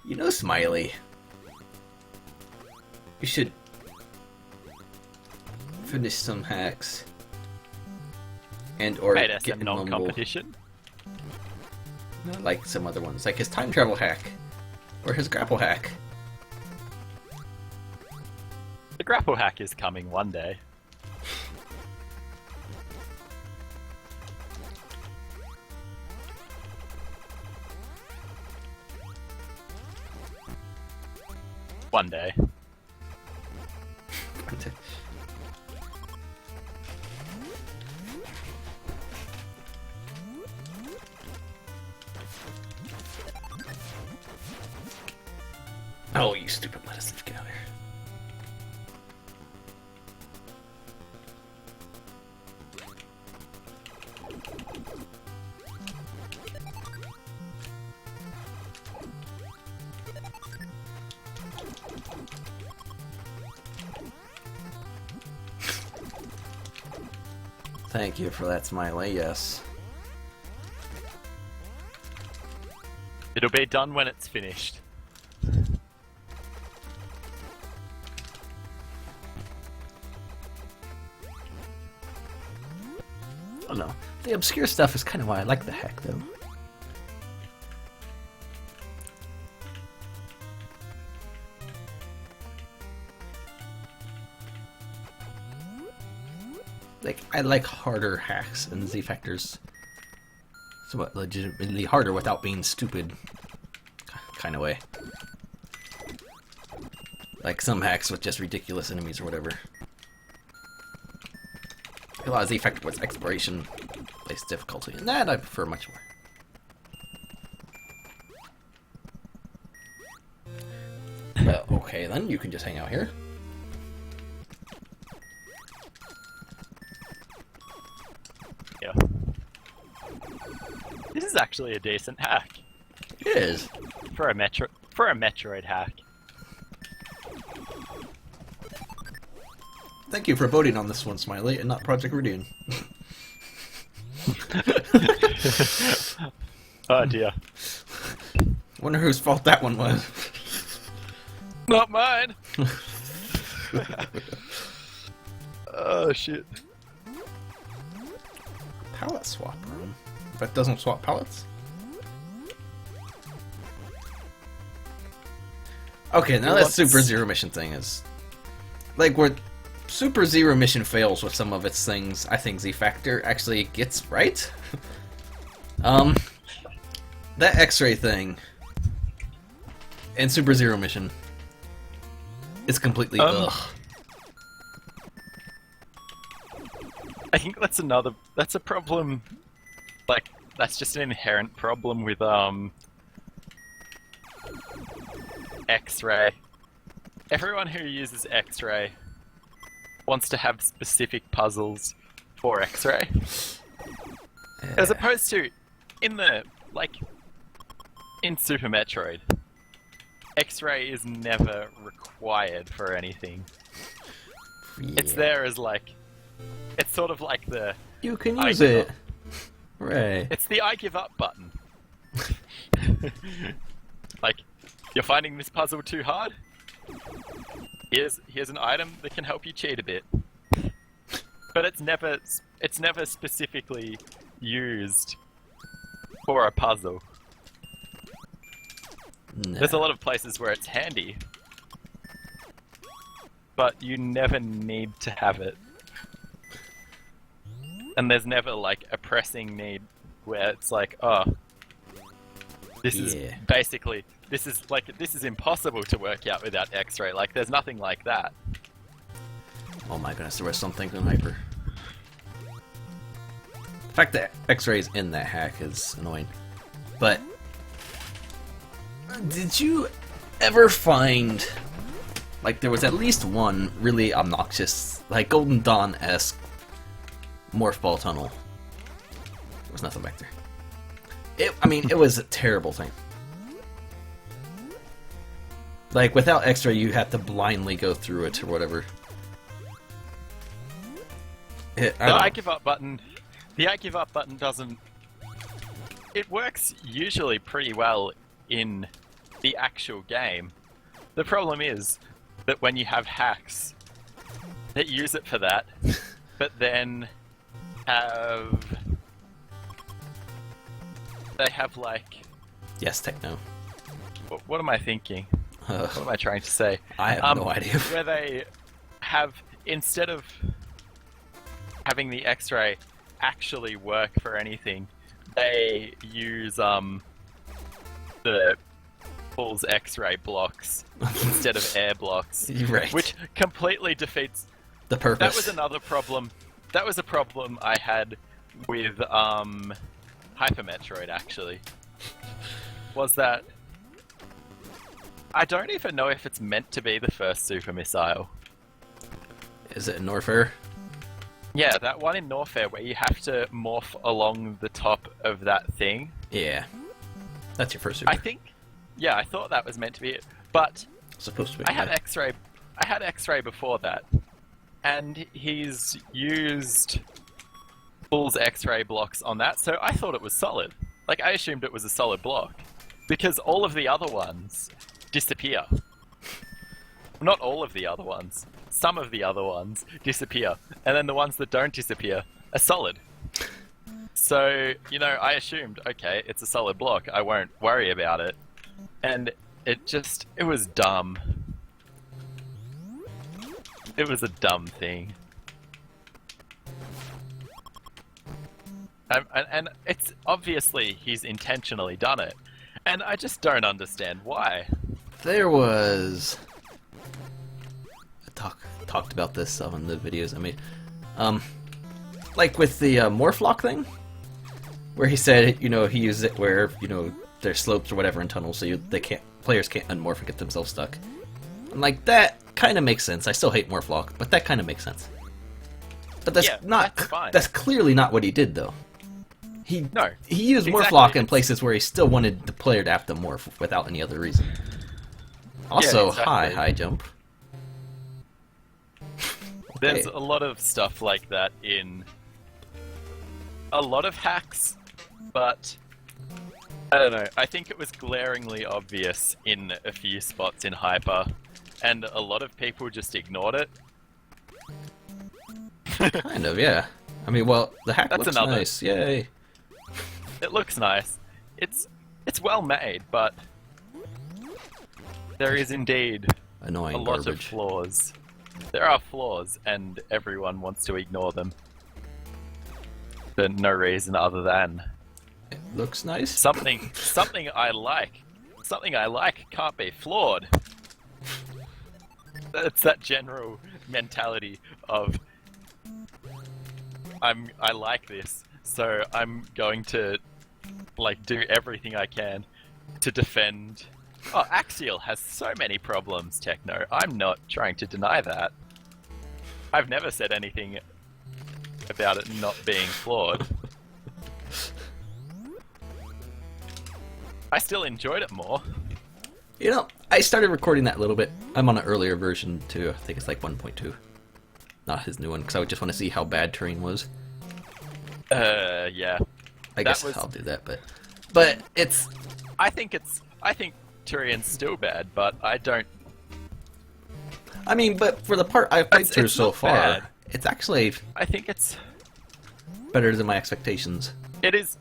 You know, Smiley, you should finish some hacks. And or Made get SM in Mumble. non-competition. Not like some other ones, like his time travel hack. Or his grapple hack. The grapple hack is coming one day. One day. Oh, you stupid lettuce, get out of here. Thank you for that, Smiley, yes. It'll be done when it's finished. Oh no. The obscure stuff is kind of why I like the hack, though. Like, I like harder hacks and Z-Factors. Somewhat legitimately harder without being stupid. Kind of way. Like some hacks with just ridiculous enemies or whatever. A lot of Z-Factor with exploration based difficulty, and that I prefer much more. Well, okay then, you can just hang out here. Yeah. This is actually a decent hack. It is. For a Metroid hack. Thank you for voting on this one, Smiley, and not Project Rudian. Oh dear. Wonder whose fault that one was. Not mine! Oh shit. Palette swap room. That doesn't swap palettes? Okay, now that Super Zero Mission thing is... Like, where Super Zero Mission fails with some of its things, I think Z-Factor actually gets right. That X-ray thing in Super Zero Mission is completely ugh. I think that's a problem, like, that's just an inherent problem with, X-ray. Everyone who uses X-ray wants to have specific puzzles for X-ray. As opposed to, in Super Metroid, X-ray is never required for anything. Yeah. It's there as like, it's sort of like the... You can use it. Right. It's the I give up button. Like, you're finding this puzzle too hard? Here's an item that can help you cheat a bit. But it's never specifically used for a puzzle. No. There's a lot of places where it's handy, but you never need to have it. And there's never like a pressing need where it's like, oh, this is basically, this is impossible to work out without X-ray. Like, there's nothing like that. Oh my goodness, there was something in Hyper. The fact that X-ray's in that hack is annoying. But did you ever find, like, there was at least one really obnoxious, like Golden Dawn-esque morph ball tunnel? There was nothing back there. I mean, it was a terrible thing. Like, without X-ray, you had to blindly go through it or whatever. The I give up button doesn't... It works usually pretty well in the actual game. The problem is that when you have hacks that use it for that, but then they have like... Yes, techno. What am I thinking? What am I trying to say? I have no idea. Where they have, instead of having the X-ray actually work for anything, they use the Bull's X-ray blocks instead of air blocks, Right. which completely defeats The purpose. That was another problem. That was a problem I had with Hyper Metroid, actually. Was that I don't even know if it's meant to be the first super missile. Is it in Norfair? Yeah, that one in Norfair where you have to morph along the top of that thing. Yeah. That's your first super. I think... Yeah, I thought that was meant to be it. But Supposed to be. I had X-ray before that. And he's used Bull's X-ray blocks on that, so I thought it was solid. Like, I assumed it was a solid block. Because all of the other ones disappear. Not all of the other ones. Some of the other ones disappear. And then the ones that don't disappear are solid. So, you know, I assumed, okay, it's a solid block, I won't worry about it. And it was dumb. It was a dumb thing. And it's obviously he's intentionally done it. And I just don't understand why. There was... I talked about this in the videos I made. Like with the Morphlock thing, where he said, you know, he uses it where, you know, there's slopes or whatever in tunnels, so players can't unmorph and get themselves stuck. And like, that kind of makes sense. I still hate Morphlock, but that kind of makes sense. But that's that's fine. That's clearly not what he did, though. He used exactly. Morphlock in places where he still wanted the player to have to morph without any other reason. Also, Yeah, exactly. high jump. There's a lot of stuff like that in a lot of hacks, but I don't know. I think it was glaringly obvious in a few spots in Hyper, and a lot of people just ignored it. Kind of, yeah. I mean, well, the hack That's looks another. nice. Yay. It looks nice. It's well made, but there is indeed Annoying a lot of garbage. flaws. There are flaws, and everyone wants to ignore them for no reason other than It looks nice. something I like. Something I like can't be flawed. It's that general mentality of I like this, so I'm going to like do everything I can to defend. Oh, Axal has so many problems, Techno. I'm not trying to deny that. I've never said anything about it not being flawed. I still enjoyed it more. You know, I started recording that a little bit. I'm on an earlier version too. I think it's like 1.2. Not his new one, because I would just want to see how bad Tyrion was. Yeah. I guess I'll do that, but it's... I think Tyrion's still bad, but I don't... I mean, but for the part I've played through it's so not far, bad. it's actually I think it's... better than my expectations. It is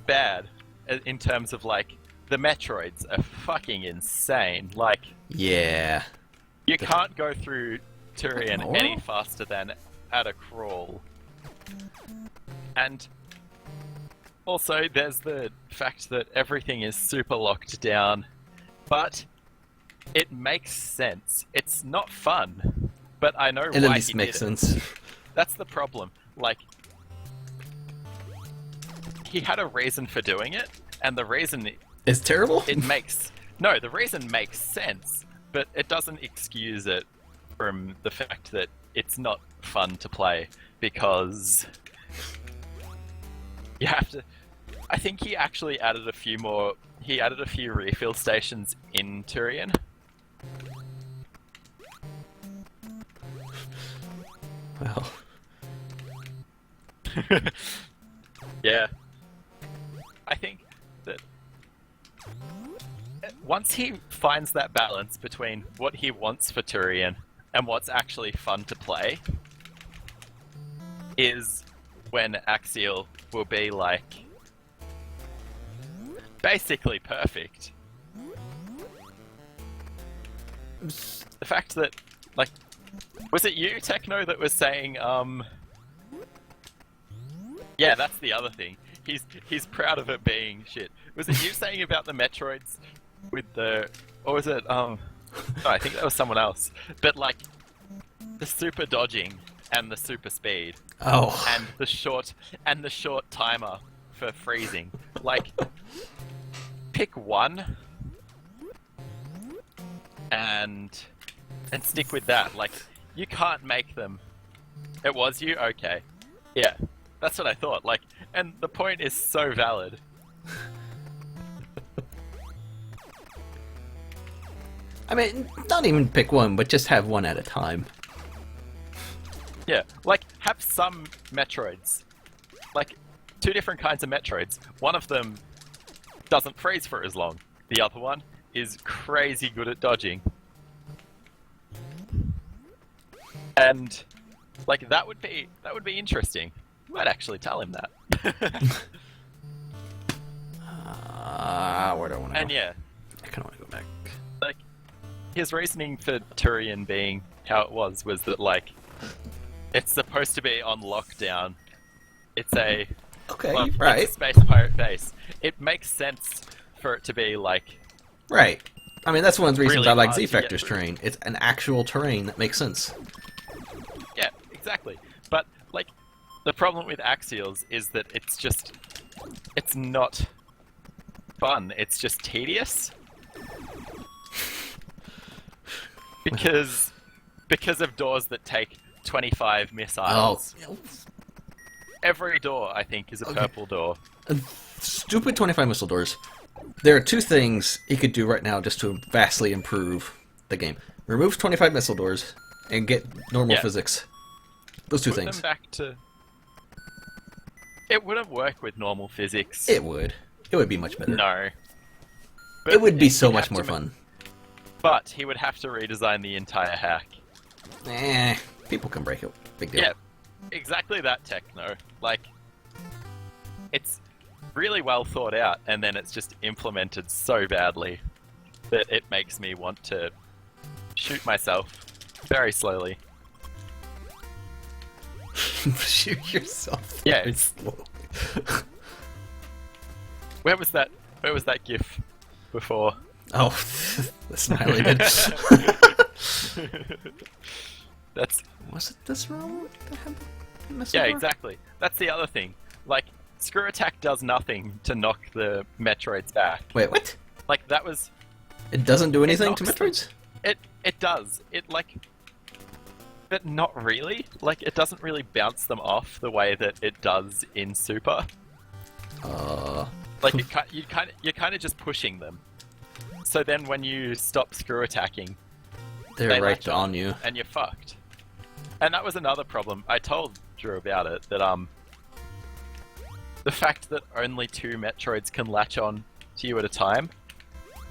bad in terms of, like, the Metroids are fucking insane. Like, Yeah. you can't go through Tyrion No. any faster than at a crawl. And also, there's the fact that everything is super locked down, but it makes sense. It's not fun, but I know It why at least he makes did it. sense. That's the problem. Like, he had a reason for doing it, and the reason It's terrible? the reason makes sense, but it doesn't excuse it from the fact that it's not fun to play, because you have to... I think he actually added a few refill stations in Tyrion. Well, Yeah. I think that once he finds that balance between what he wants for Tyrion and what's actually fun to play, is when Axal will be like basically perfect. The fact that, like, was it you, Techno, that was saying, yeah, that's the other thing. He's proud of it being shit. Was it you saying about the Metroids with the, or was it, no, I think that was someone else. But like, the super dodging and the super speed. Oh. And the short timer for freezing. Like, pick one and stick with that. Like, you can't make them. It was you? Okay. Yeah. That's what I thought. Like, and the point is so valid. I mean, not even pick one, but just have one at a time. Yeah, like, have some Metroids. Like, 2 different kinds of Metroids. One of them doesn't freeze for as long. The other one is crazy good at dodging. And, like, that would be interesting. Might actually tell him that. Where do I want to go? And yeah, I kind of want to go back. like, his reasoning for Tyrion being how it was that, like, it's supposed to be on lockdown. It's a Okay, well, right. It's a space pirate base. It makes sense for it to be like Right. I mean, that's one of the reasons really I like hard to get Z-Factor's through. terrain. It's an actual terrain that makes sense. Yeah, exactly. But like the problem with Axials is that it's not fun. It's just tedious. Because of doors that take 25 missiles. Oh, Every door, I think, is a purple door. stupid 25 missile doors. There are 2 things he could do right now just to vastly improve the game. Remove 25 missile doors and get normal physics. Those 2 Put things. them back to... It wouldn't work with normal physics. It would. It would be much better. No. It would be so he'd much have more to fun. But he would have to redesign the entire hack. People can break it. Big deal. Yeah, exactly that, Techno. Like, it's really well thought out, and then it's just implemented so badly that it makes me want to shoot myself very slowly. Shoot yourself. Yeah, very it's- slowly. Where was that GIF before? Oh, the smiley bit. That's Was it this round that had the missile yeah, door? exactly. That's the other thing. Like, Screw Attack does nothing to knock the Metroids back. Wait, what? Like, that was... It doesn't do anything to knocks them. Metroids? It does. It, like... But not really. Like, it doesn't really bounce them off the way that it does in Super. Like, you're kind of just pushing them. So then when you stop Screw Attacking, They're they right latch on you. and you're fucked. And that was another problem. I told Drew about it, that, the fact that only 2 Metroids can latch on to you at a time.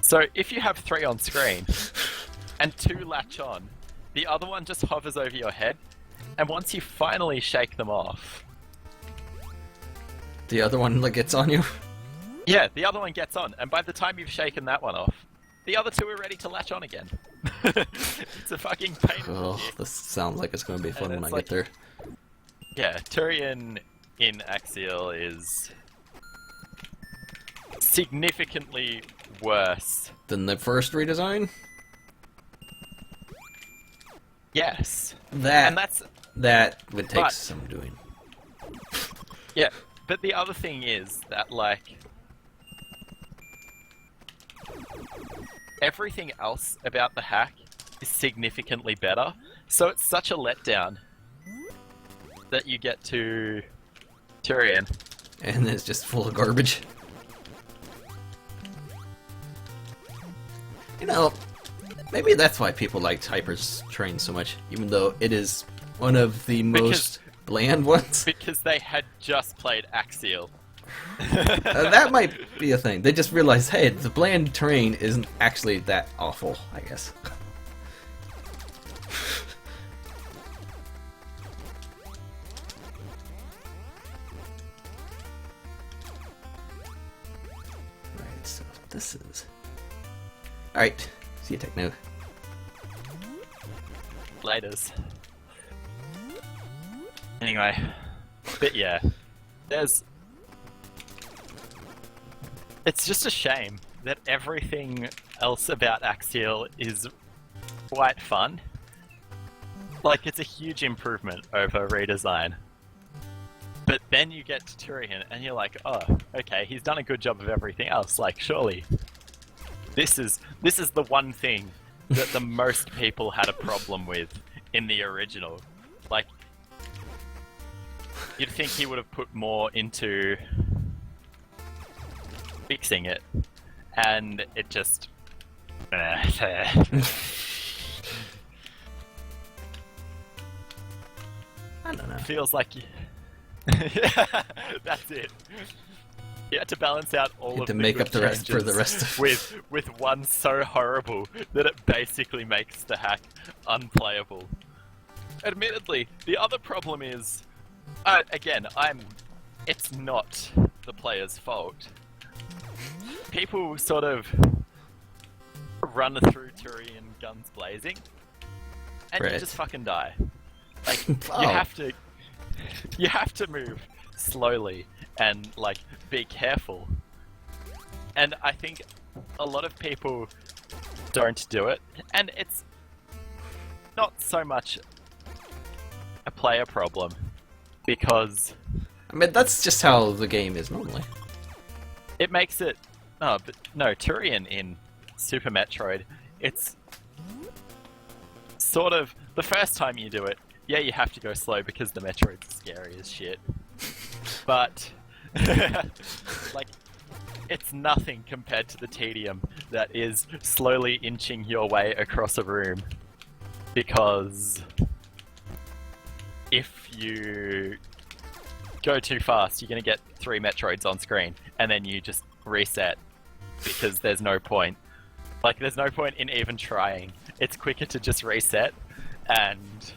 So if you have 3 on screen, and 2 latch on, the other one just hovers over your head, and once you finally shake them off... The other one like gets on you? Yeah, the other one gets on, and by the time you've shaken that one off, the other 2 are ready to latch on again. It's a fucking pain. Oh, this sounds like it's going to be fun And when I it's get there. Yeah, Tyrion in Axal is significantly worse. Then the first redesign? Yes. That And that's... that would take but- some doing. Yeah, but the other thing is that, like... everything else about the hack is significantly better, so it's such a letdown that you get to Tyrion. And it's just full of garbage. You know, maybe that's why people liked Hyper's Train so much, even though it is one of the most bland ones. Because they had just played Axial That might be a thing. They just realized, hey, the bland terrain isn't actually that awful, I guess. Alright, so this is... Alright, see you, Techno. Laters. Anyway, but yeah, there's... It's just a shame that everything else about Axal is quite fun. Like, it's a huge improvement over redesign. But then you get to Tyrion and you're like, oh, okay, he's done a good job of everything else. Like, surely this is the one thing that the most people had a problem with in the original. Like, you'd think he would have put more into fixing it, and it just... I don't know. Feels like you... That's it. You had to balance out all of to the make good up the rest for the changes rest of with one so horrible that it basically makes the hack unplayable. Admittedly, the other problem is, again, it's not the player's fault. People sort of run through Tyrion guns blazing, and Right. you just fucking die. Like, Oh. you have to move slowly and, like, be careful. And I think a lot of people don't do it, and it's not so much a player problem, because I mean, that's just how the game is normally. it makes it... Oh, but no, Tyrion in Super Metroid, it's sort of... The first time you do it, yeah, you have to go slow because the Metroid's scary as shit. But, like, it's nothing compared to the tedium that is slowly inching your way across a room. Because if you go too fast, you're going to get 3 Metroids on screen, and then you just reset because there's no point. Like, there's no point in even trying. It's quicker to just reset, and